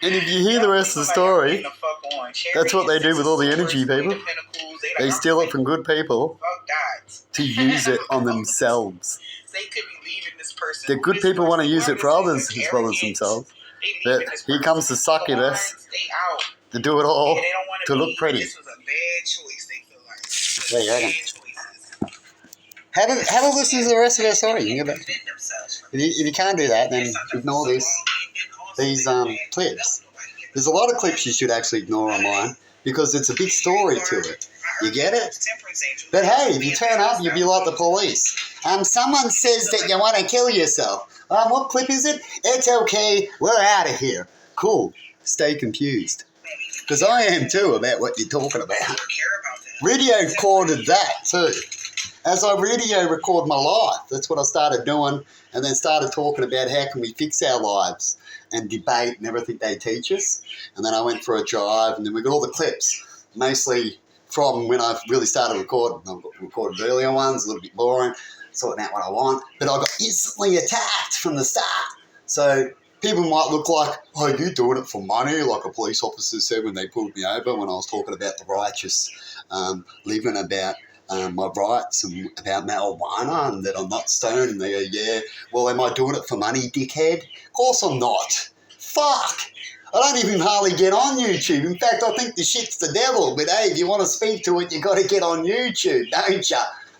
And if you hear the rest of the story, that's what they do with all the energy people. They steal it from good people to use it on themselves. The good people want to use it for others as well as themselves. But here comes the succubus to do it all to look pretty. There you reckon. Have a listen to the rest of our story. If you can't do that, then ignore these clips. There's a lot of clips you should actually ignore online because it's a big story to it. You get it? But hey, if you turn up, you'll be like the police. Someone says that you want to kill yourself. What clip is it? It's okay. We're out of here. Cool. Stay confused. Because I am too about what you're talking about. Radio recorded that too. As I radio record my life, that's what I started doing, and then started talking about how can we fix our lives and debate and everything they teach us. And then I went for a drive, and then we got all the clips, mostly from when I really started recording. I recorded earlier ones, a little bit boring, sorting out what I want, but I got instantly attacked from the start. So people might look like, oh, you're doing it for money, like a police officer said when they pulled me over when I was talking about the righteous living, about my rights and about marijuana and that I'm not stoned. And they go, yeah, well, am I doing it for money, dickhead? Of course I'm not. Fuck. I don't even hardly get on YouTube. In fact, I think the shit's the devil. But hey, if you want to speak to it, you got to get on YouTube, don't you?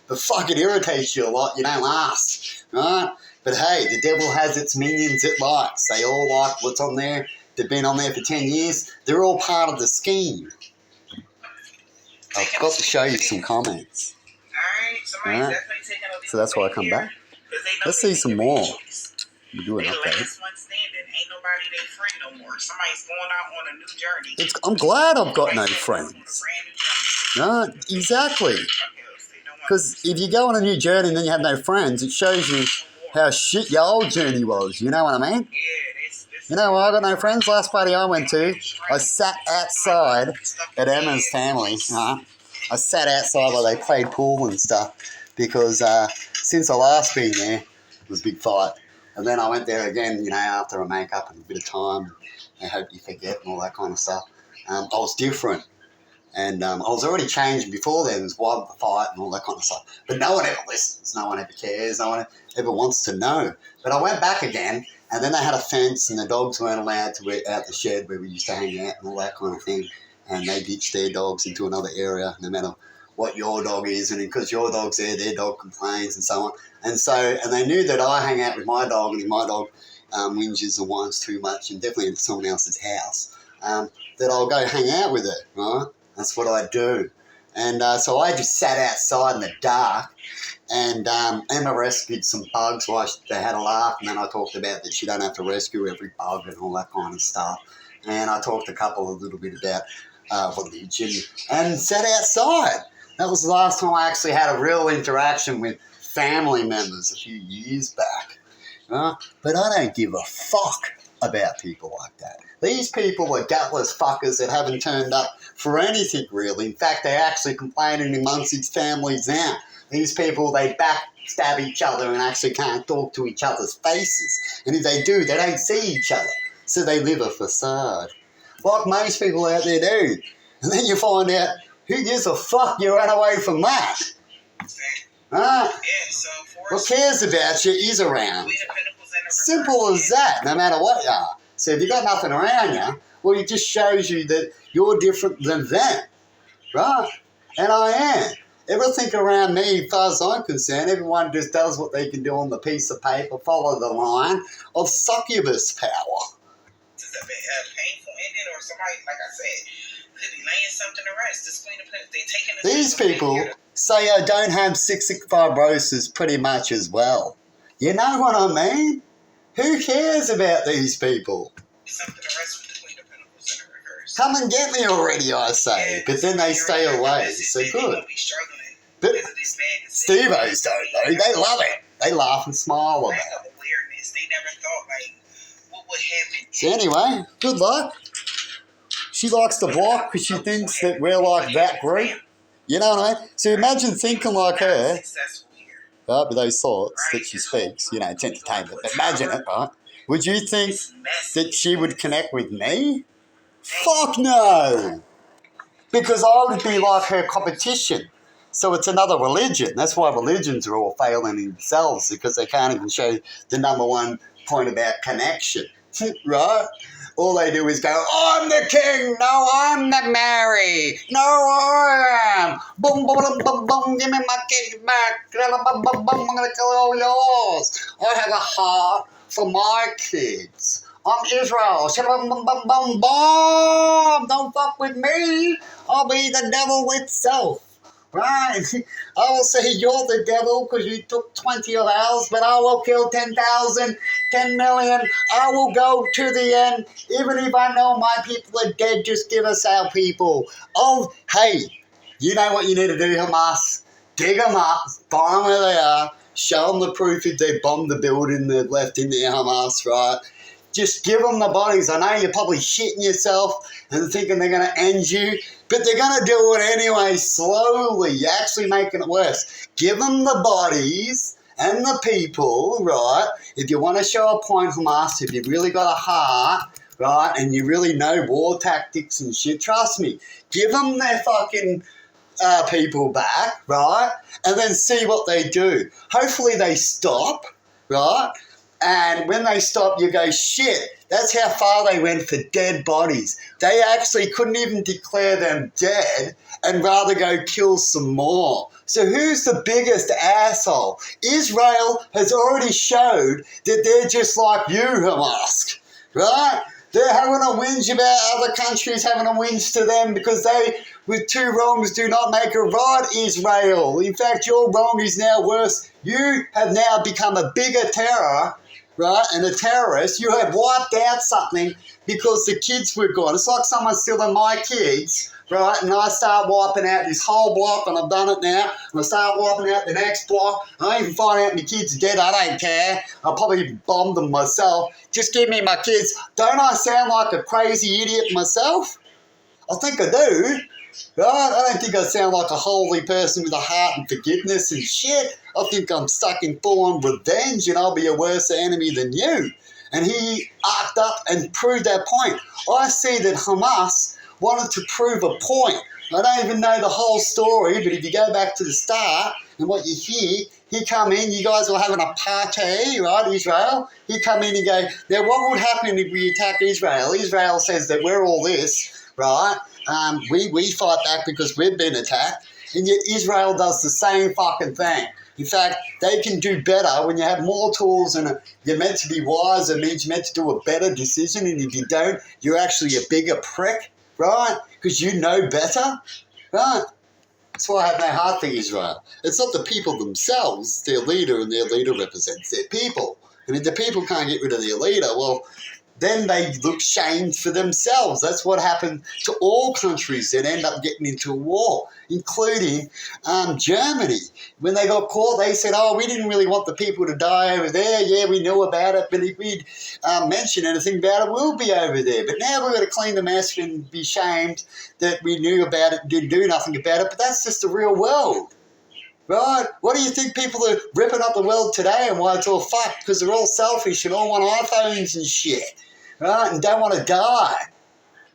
But fuck, it irritates you a lot. You don't ask, right? But hey, the devil has its minions it likes. They all like what's on there. They've been on there for 10 years. They're all part of the scheme. I've got to show you some comments. Alright, so that's why I come back. Let's see some more. We'll do an update. I'm glad I've got no friends. No, exactly. Because if you go on a new journey and then you have no friends, it shows you how shit your old journey was. You know what I mean? You know, I got no friends. Last party I went to, I sat outside at Emma's family. I sat outside while they played pool and stuff because since I last been there, it was a big fight. And then I went there again, you know, after a make-up and a bit of time. I hope you forget and all that kind of stuff. I was different. And I was already changed before then. It was why the fight and all that kind of stuff. But no one ever listens. No one ever cares. No one ever wants to know. But I went back again, and then they had a fence, and the dogs weren't allowed to be out the shed where we used to hang out and all that kind of thing. And they ditched their dogs into another area, no matter what your dog is. And because your dog's there, their dog complains and so on. And they knew that I hang out with my dog, and if my dog whinges and whines too much, and definitely in someone else's house, that I'll go hang out with it, right? That's what I do. And so I just sat outside in the dark, and Emma rescued some bugs while they had a laugh, and then I talked about that she don't have to rescue every bug and all that kind of stuff. And I talked a little bit about religion and sat outside. That was the last time I actually had a real interaction with family members a few years back. But I don't give a fuck about people like that. These people are gutless fuckers that haven't turned up for anything really. In fact, they're actually complaining amongst its families now. These people, they backstab each other and actually can't talk to each other's faces. And if they do, they don't see each other. So they live a facade. Like most people out there do. And then you find out, who gives a fuck you ran away from that? What cares about you is around. Simple as that, no matter what you are. So if you got nothing around you, well, it just shows you that you're different than them, right? And I am. Everything around me, as far as I'm concerned, everyone just does what they can do on the piece of paper, follow the line of succubus power. Is it a painful ending, or somebody, like I said, could be laying something to rest? This Queen of Pentacles, they taking these people say I don't have cystic fibrosis pretty much as well. You know what I mean? Who cares about these people? Something to rest with the Queen of Pentacles in the reverse. Come and get me already, I say. Yeah, but then they stay away. So good. But Steve-O's don't know. They love it. They laugh and smile at it. They never thought, like, what would happen. So anyway, good luck. She likes to block because she thinks that we're like that group. You know what I mean? So imagine thinking like her. With those thoughts that she speaks, you know, it's entertainment. But imagine it, right? Would you think It's messy. that she would connect with me? Fuck no! Because I would be like her competition. So it's another religion. That's why religions are all failing in themselves, because they can't even show the number one point about connection. Right? All they do is go, I'm the king. No, I'm the Mary. No, I am. Boom, boom, boom, boom, boom. Give me my kids back. Boom, boom, boom. I'm going to kill all yours. I have a heart for my kids. I'm Israel. Boom, boom, boom, boom, boom. Don't fuck with me. I'll be the devil itself. Right? I will say you're the devil because you took 20 of ours, but I will kill 10,000, 10 million. I will go to the end. Even if I know my people are dead, just give us our people. Oh, hey, you know what you need to do, Hamas? Dig them up, find them where they are, show them the proof if they bombed the building they've left in there, Hamas, right? Just give them the bodies. I know you're probably shitting yourself and thinking they're going to end you, but they're going to do it anyway, slowly. You're actually making it worse. Give them the bodies and the people, right? If you want to show a point, Hamas, if you've really got a heart, right, and you really know war tactics and shit, trust me, give them their fucking people back, right, and then see what they do. Hopefully they stop, right? And when they stop, you go, shit, that's how far they went for dead bodies. They actually couldn't even declare them dead and rather go kill some more. So who's the biggest asshole? Israel has already showed that they're just like you, Hamas, right? They're having a whinge about other countries having a whinge to them because they, with two wrongs, do not make a right, Israel. In fact, your wrong is now worse. You have now become a bigger terror, right, and a terrorist. You have wiped out something because the kids were gone. It's like someone stealing my kids, right, and I start wiping out this whole block, and I've done it now, and I start wiping out the next block. I even find out my kids are dead. I don't care. I'll probably bomb them myself. Just give me my kids. Don't I sound like a crazy idiot myself? I think I do. Right? I don't think I sound like a holy person with a heart and forgiveness and shit. I think I'm stuck in full-on revenge and I'll be a worse enemy than you. And he arced up and proved that point. I see that Hamas wanted to prove a point. I don't even know the whole story, but if you go back to the start and what you hear, he come in, you guys were having a party, right, Israel? He come in and go, now what would happen if we attack Israel? Israel says that we're all this, right? We fight back because we've been attacked, and yet Israel does the same fucking thing. In fact, they can do better when you have more tools and you're meant to be wiser. It means you're meant to do a better decision, and if you don't, you're actually a bigger prick, right? Because you know better, right? That's why I have no heart for Israel. It's not the people themselves, their leader, and their leader represents their people. And if the people can't get rid of their leader, well, then they look shamed for themselves. That's what happened to all countries that end up getting into a war, including Germany. When they got caught, they said, oh, we didn't really want the people to die over there. Yeah, we knew about it, but if we'd mention anything about it, we'll be over there. But now we've got to clean the mess and be shamed that we knew about it and didn't do nothing about it. But that's just the real world. Right? What do you think people are ripping up the world today and why it's all fucked? Because they're all selfish and all want iPhones and shit. Right? And don't want to die.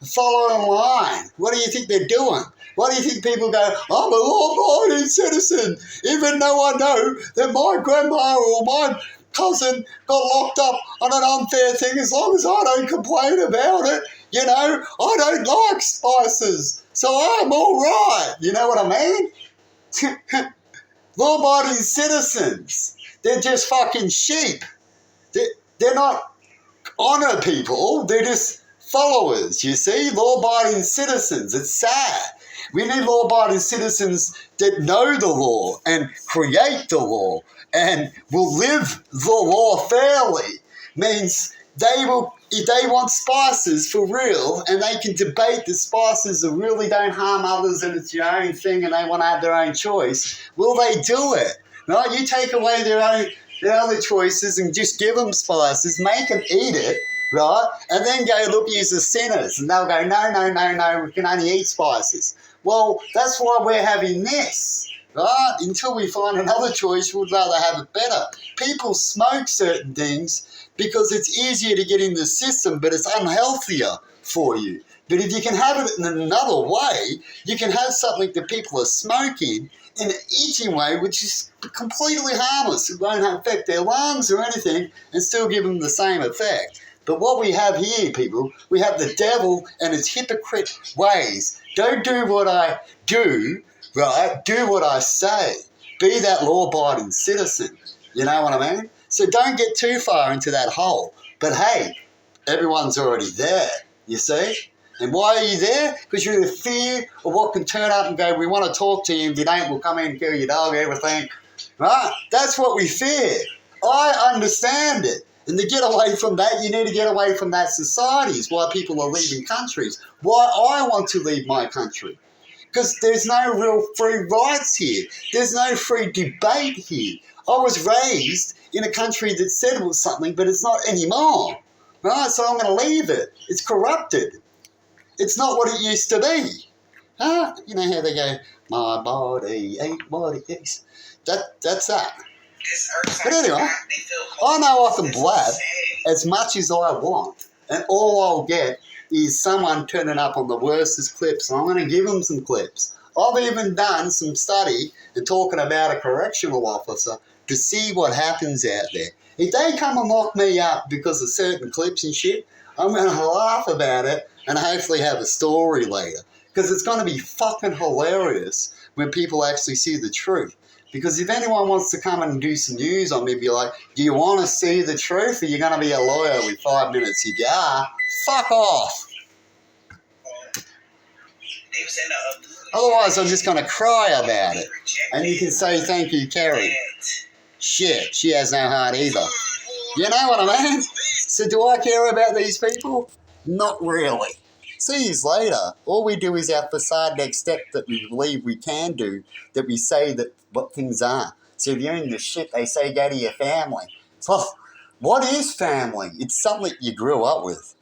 Follow in line. What do you think they're doing? Why do you think people go, I'm a law-abiding citizen, even though I know that my grandma or my cousin got locked up on an unfair thing? As long as I don't complain about it, you know, I don't like spices, so I'm all right. You know what I mean? Law-abiding citizens. They're just fucking sheep. They're not honour people. They're just followers, you see? Law-abiding citizens. It's sad. We need law-abiding citizens that know the law and create the law and will live the law fairly. Means they will, if they want spices for real and they can debate that spices really don't harm others and it's your own thing and they want to have their own choice, will they do it? Right? You take away their other choices and just give them spices, make them eat it, right? And then go, look, you're the sinners. And they'll go, no, we can only eat spices. Well, that's why we're having this, right? Until we find another choice, we'd rather have it better. People smoke certain things because it's easier to get in the system, but it's unhealthier for you. But if you can have it in another way, you can have something that people are smoking in an eating way, which is completely harmless. It won't affect their lungs or anything and still give them the same effect. But what we have here, people, we have the devil and its hypocrite ways. Don't do what I do, right? Do what I say. Be that law-abiding citizen. You know what I mean? So don't get too far into that hole. But hey, everyone's already there, you see? And why are you there? Because you're in fear of what can turn up and go, we want to talk to you. If you don't, we'll come in and kill your dog, everything. Right? That's what we fear. I understand it. And to get away from that, you need to get away from that society. It's why people are leaving countries. Why I want to leave my country. Because there's no real free rights here. There's no free debate here. I was raised in a country that said it was something, but it's not anymore. Right? So I'm going to leave it. It's corrupted. It's not what it used to be. Huh? You know how they go, my body ain't what it is. That's that. But anyway, I know I can blab as much as I want, and all I'll get is someone turning up on the worstest clips, and I'm going to give them some clips. I've even done some study and talking about a correctional officer to see what happens out there. If they come and lock me up because of certain clips and shit, I'm going to laugh about it and hopefully have a story later. Because it's going to be fucking hilarious when people actually see the truth. Because if anyone wants to come and do some news on me, be like, do you want to see the truth, or you're going to be a lawyer with 5 minutes? If you are, fuck off. Otherwise, I'm just going to cry about it. And you can say, thank you, Kerry. Shit, she has no heart either. You know what I mean? So do I care about these people? Not really. See you later. All we do is our facade next step that we believe we can do, that we say that what things are. So if you're in the shit, they say go to your family. So what is family? It's something you grew up with.